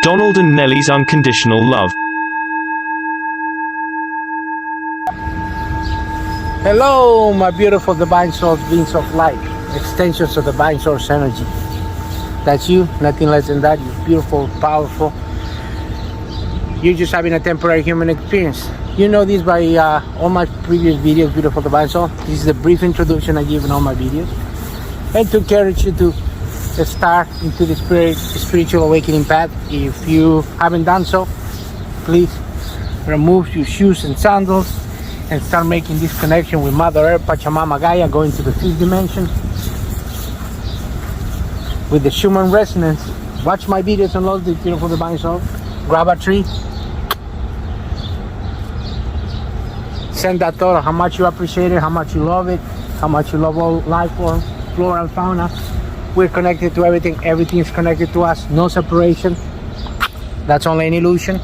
Donald and Nelly's Unconditional Love. Hello, my beautiful divine souls, beings of light, extensions of divine source energy. That's you, nothing less than that. You're beautiful, powerful. You're just having a temporary human experience. You know this by all my previous videos, beautiful divine soul. This is the brief introduction I give in all my videos. And to encourage you to start into the spiritual awakening path. If you haven't done so, please remove your shoes and sandals and start making this connection with Mother Earth, Pachamama Gaia, going to the fifth dimension with the Schumann resonance. Watch my videos on those beautiful divine soul. Grab a tree. Send that thought of how much you appreciate it, how much you love it, how much you love all life form, flora and fauna. We're connected to everything. Everything is connected to us. No separation. That's only an illusion.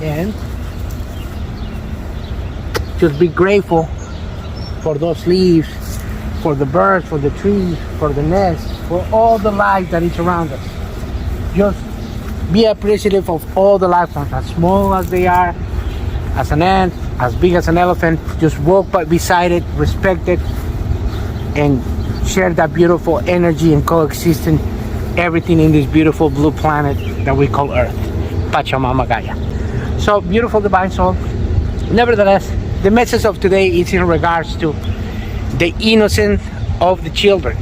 And just be grateful for those leaves, for the birds, for the trees, for the nest, for all the life that is around us. Just be appreciative of all the life forms, as small as they are, as an ant, as big as an elephant. Just walk beside it, respect it, and share that beautiful energy and coexisting everything in this beautiful blue planet that we call Earth, Pachamama Gaia. So, beautiful divine soul. Nevertheless, the message of today is in regards to the innocence of the children.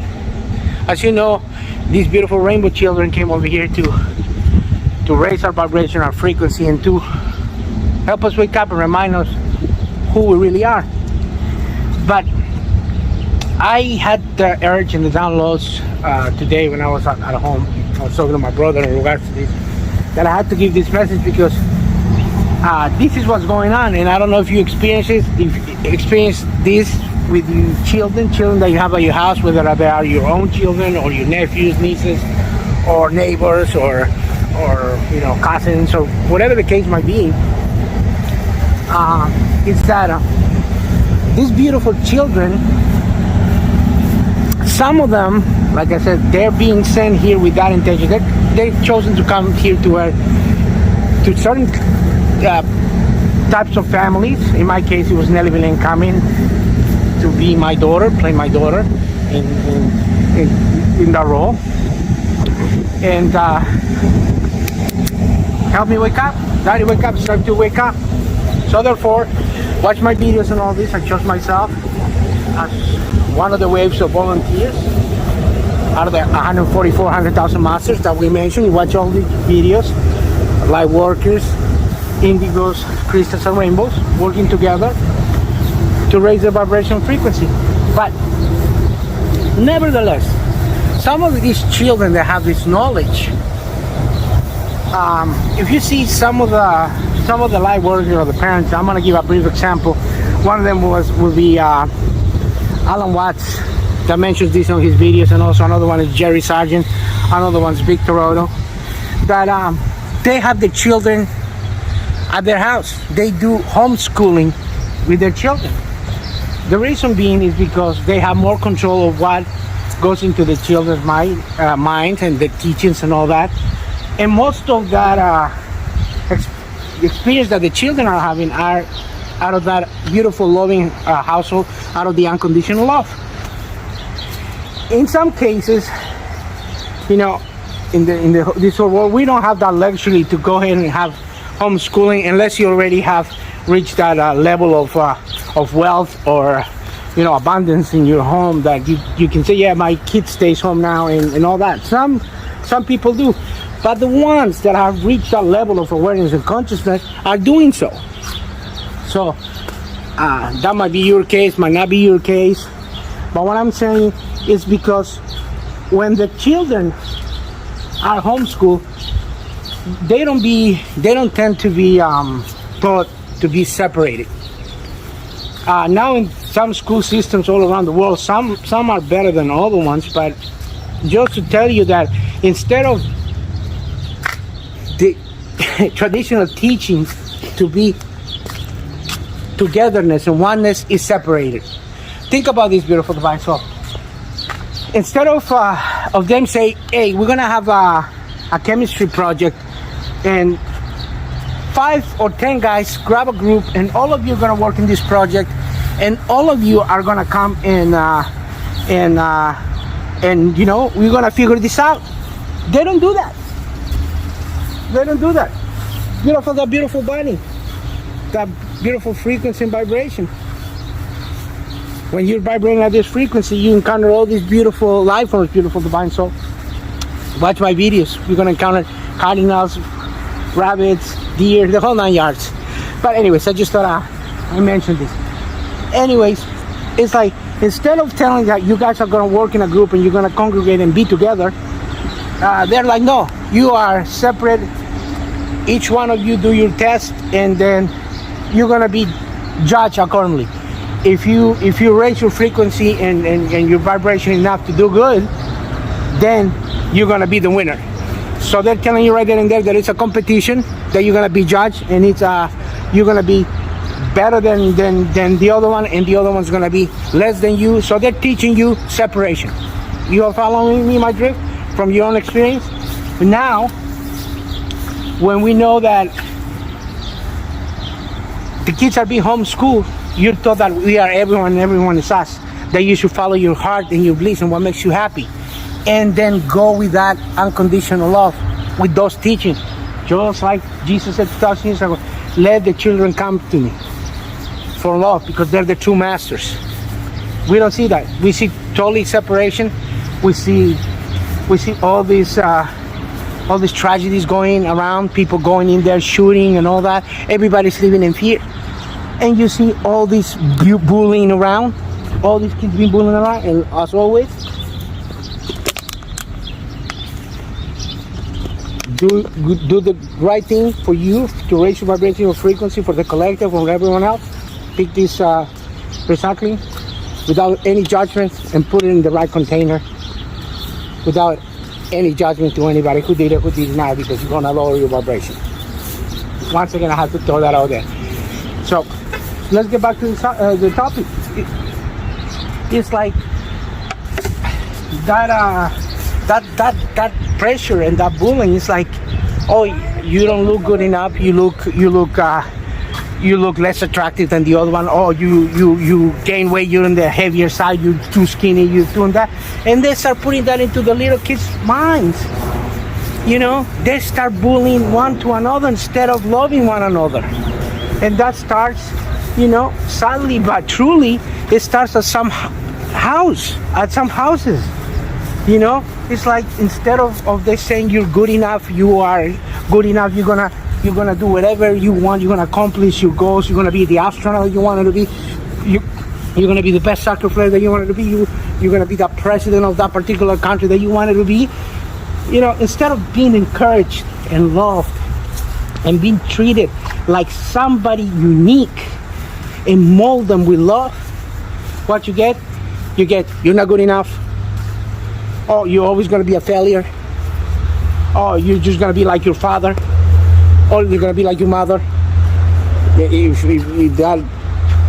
As you know, these beautiful rainbow children came over here to raise our vibration, our frequency, and to help us wake up and remind us who we really are. But I had the urge and the downloads today when I was at home. I was talking to my brother in regards to this, that I had to give this message because this is what's going on. And I don't know if you experience this, with your children that you have at your house, whether they are your own children or your nephews, nieces, or neighbors, or cousins, or whatever the case might be. It's that these beautiful children, some of them, like I said, they're being sent here with that intention. They've chosen to come here to certain types of families. In my case, it was Nelly coming to be my daughter, play my daughter in that role, and help me wake up. Daddy, wake up. Start to wake up. So therefore, watch my videos and all this. I chose myself as one of the waves of volunteers out of the 100,000 masters that we mentioned. You watch all these videos, light workers, indigos, crystals, and rainbows working together to raise the vibration frequency. But nevertheless, some of these children that have this knowledge, if you see some of the light workers or the parents, I'm going to give a brief example. One of them would be Alan Watts, that mentions this on his videos, and also another one is Jerry Sargent, another one's Victor Otto, that they have the children at their house. They do homeschooling with their children. The reason being is because they have more control of what goes into the children's minds and the teachings and all that. And most of that experience that the children are having are out of that beautiful, loving household, out of the unconditional love. In some cases, in this whole world, we don't have that luxury to go ahead and have homeschooling unless you already have reached that level of wealth or abundance in your home, that you can say, yeah, my kid stays home now and all that. Some people do, but the ones that have reached that level of awareness and consciousness are doing so. So that might be your case, might not be your case, but what I'm saying is because when the children are homeschooled, they don't tend to be taught to be separated. Now in some school systems all around the world, some are better than other ones, but just to tell you that instead of the traditional teachings to be togetherness and oneness, is separated. Think about this, beautiful divine soul. instead of them say, hey, we're gonna have a chemistry project, and 5 or 10 guys grab a group, and all of you are gonna work in this project, and all of you are gonna come and we're gonna figure this out. They don't do that. They don't do that. For that beautiful body, that beautiful frequency and vibration. When you're vibrating at this frequency, you encounter all these beautiful life forms, beautiful divine soul. Watch my videos. You're gonna encounter cardinals, rabbits, deer, the whole 9 yards. But anyways, I just thought I mentioned this. Anyways, it's like, instead of telling that you guys are gonna work in a group and you're gonna congregate and be together, they're like, no, you are separate. Each one of you do your test, and then you're gonna be judged accordingly. If you raise your frequency and your vibration enough to do good, then you're gonna be the winner. So they're telling you right then and there that it's a competition, that you're gonna be judged, and it's you're gonna be better than the other one, and the other one's gonna be less than you. So they're teaching you separation. You are following me, my drift, from your own experience? But now, when we know that the kids are being homeschooled, you're taught that we are everyone and everyone is us, that you should follow your heart and your bliss and what makes you happy, and then go with that unconditional love, with those teachings. Just like Jesus said 2,000 years ago, let the children come to me for love, because they're the true masters. We don't see that. We see totally separation. We see all these tragedies going around, people going in there shooting and all that. Everybody's living in fear. And you see all this bullying around, all these kids being bullied around, and as always, do the right thing for you, to raise your vibration, your frequency, for the collective, for everyone else. Pick this recycling without any judgment and put it in the right container, without any judgment to anybody who did it, who did not, because you're gonna lower your vibration. Once again, I have to throw that out there. So let's get back to the topic. It's like that pressure and that bullying is like, oh, you don't look good enough. You look less attractive than the other one. Oh, you gain weight. You're on the heavier side. You're too skinny. You're doing that, and they start putting that into the little kids' minds. They start bullying one to another instead of loving one another, and that starts, sadly but truly, it starts at some houses. It's like, instead of they saying you're good enough, you are good enough, you're gonna do whatever you want, you're gonna accomplish your goals, you're gonna be the astronaut you wanted to be, you're gonna be the best soccer player that you wanted to be, you're gonna be the president of that particular country that you wanted to be. Instead of being encouraged and loved and being treated like somebody unique and mold them with love, what you get, you're not good enough. Oh, you're always going to be a failure. Oh, you're just going to be like your father. Or you're going to be like your mother. If that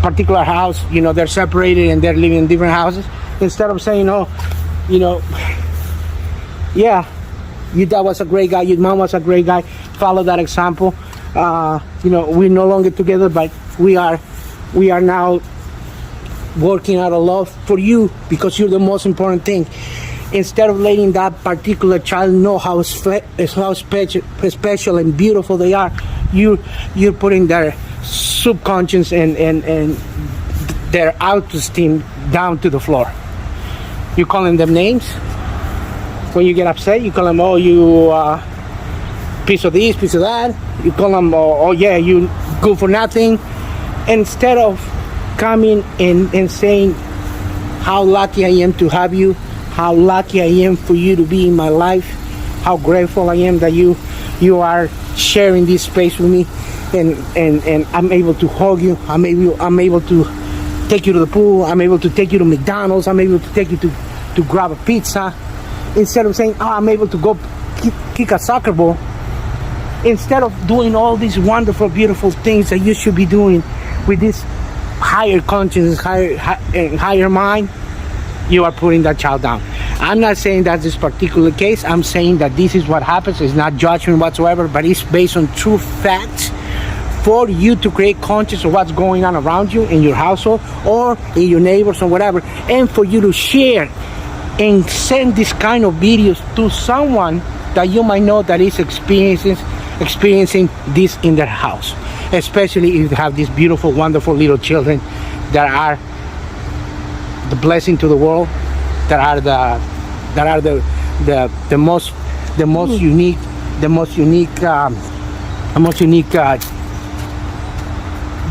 particular house, they're separated and they're living in different houses, instead of saying, yeah, your dad was a great guy, your mom was a great guy, follow that example. We're no longer together, but we are now working out of love for you, because you're the most important thing. Instead of letting that particular child know how special and beautiful they are, you're putting their subconscious and their autoesteem down to the floor. You're calling them names. When you get upset, you call them, oh, you piece of this, piece of that. You call them, oh yeah, you good for nothing. Instead of coming and saying how lucky I am to have you, how lucky I am for you to be in my life, how grateful I am that you are sharing this space with me, and I'm able to hug you, I'm able to take you to the pool, I'm able to take you to McDonald's, I'm able to take you to grab a pizza. Instead of saying, oh, I'm able to go kick a soccer ball, instead of doing all these wonderful, beautiful things that you should be doing with this higher consciousness, higher mind, you are putting that child down. I'm not saying that's this particular case. I'm saying that this is what happens. It's not judgment whatsoever, but it's based on true facts for you to create conscious of what's going on around you in your household or in your neighbors or whatever, and for you to share and send this kind of videos to someone that you might know that is experiencing this in their house, especially if you have these beautiful, wonderful little children that are the blessing to the world, that are the most unique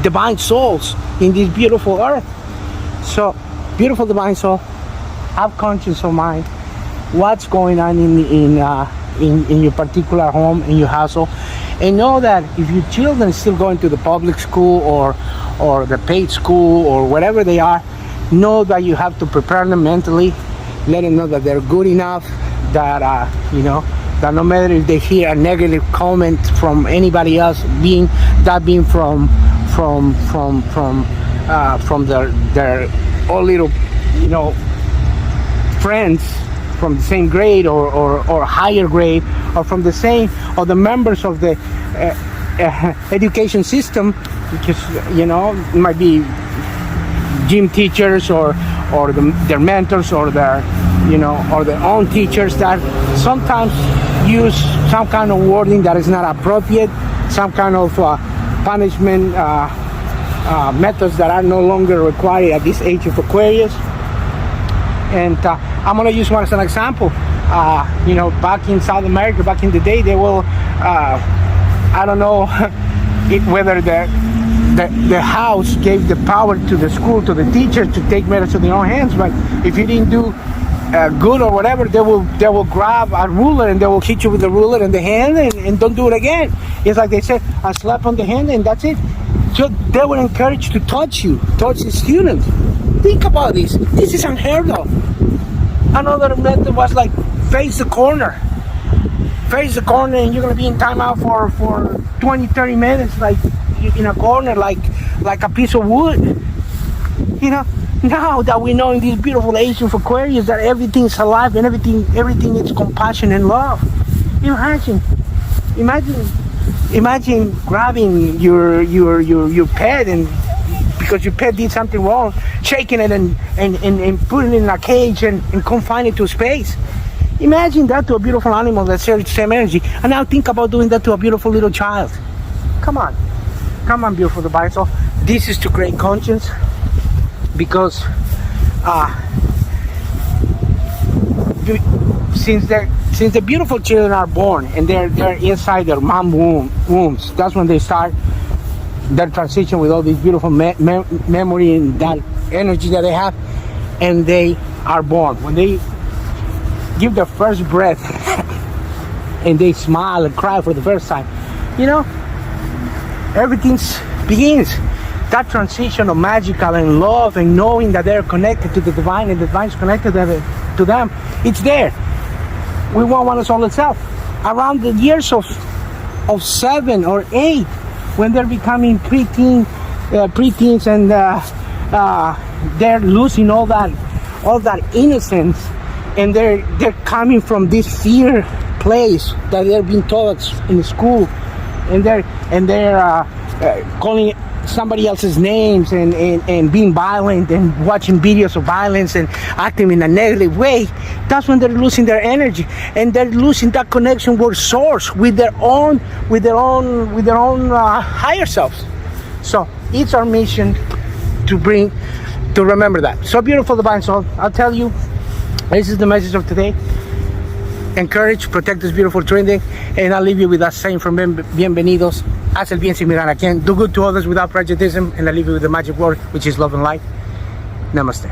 divine souls in this beautiful earth. So, beautiful divine soul, have conscience of mind what's going on in your particular home, in your household, and know that if your children is still going to the public school or the paid school or whatever they are, know that you have to prepare them mentally, let them know that they're good enough, that that no matter if they hear a negative comment from anybody else, being from their all little friends from the same grade or higher grade, or from the same, or the members of the education system, because it might be gym teachers or their mentors or their or their own teachers that sometimes use some kind of wording that is not appropriate, some kind of punishment methods that are no longer required at this age of Aquarius. And I'm going to use one as an example. Back in South America, back in the day, they will, I don't know whether the house gave the power to the school, to the teachers, to take matters to their own hands. But if you didn't do good or whatever, they will grab a ruler and they will hit you with the ruler in the hand and don't do it again. It's like they said, a slap on the hand and that's it. So they were encouraged to touch the students. Think about this. This is unheard of. Another method was like face the corner and you're going to be in timeout for 20-30 minutes, like in a corner, like a piece of wood. Now that we know in this beautiful age of Aquarius that everything's alive and everything is compassion and love. Imagine grabbing your pet, and because your pet did something wrong, shaking it and putting it in a cage and confining it to space. Imagine that to a beautiful animal that shares the same energy. And now think about doing that to a beautiful little child. Come on, beautiful divine soul. This is to create conscience, because since the beautiful children are born and they're inside their mom wombs, that's when they start their transition with all this beautiful memory and that energy that they have, and they are born. When they give their first breath and they smile and cry for the first time, everything begins. That transition of magical and love and knowing that they're connected to the divine and the divine is connected to them, it's there. We want one soul itself. Around the years of 7 or 8, when they're becoming preteens and they're losing all that innocence, and they're coming from this fear place that they're being taught in school, and they're calling somebody else's names and being violent and watching videos of violence and acting in a negative way. That's when they're losing their energy and they're losing that connection with source, with their own higher selves. So it's our mission to remember that. So beautiful, divine soul. I'll tell you, this is the message of today. Encourage, protect this beautiful trending, and I'll leave you with that saying from Bienvenidos. Haz el bien sin mirar a quien. Do good to others without prejudice, and I'll leave you with the magic word, which is love and light. Namaste.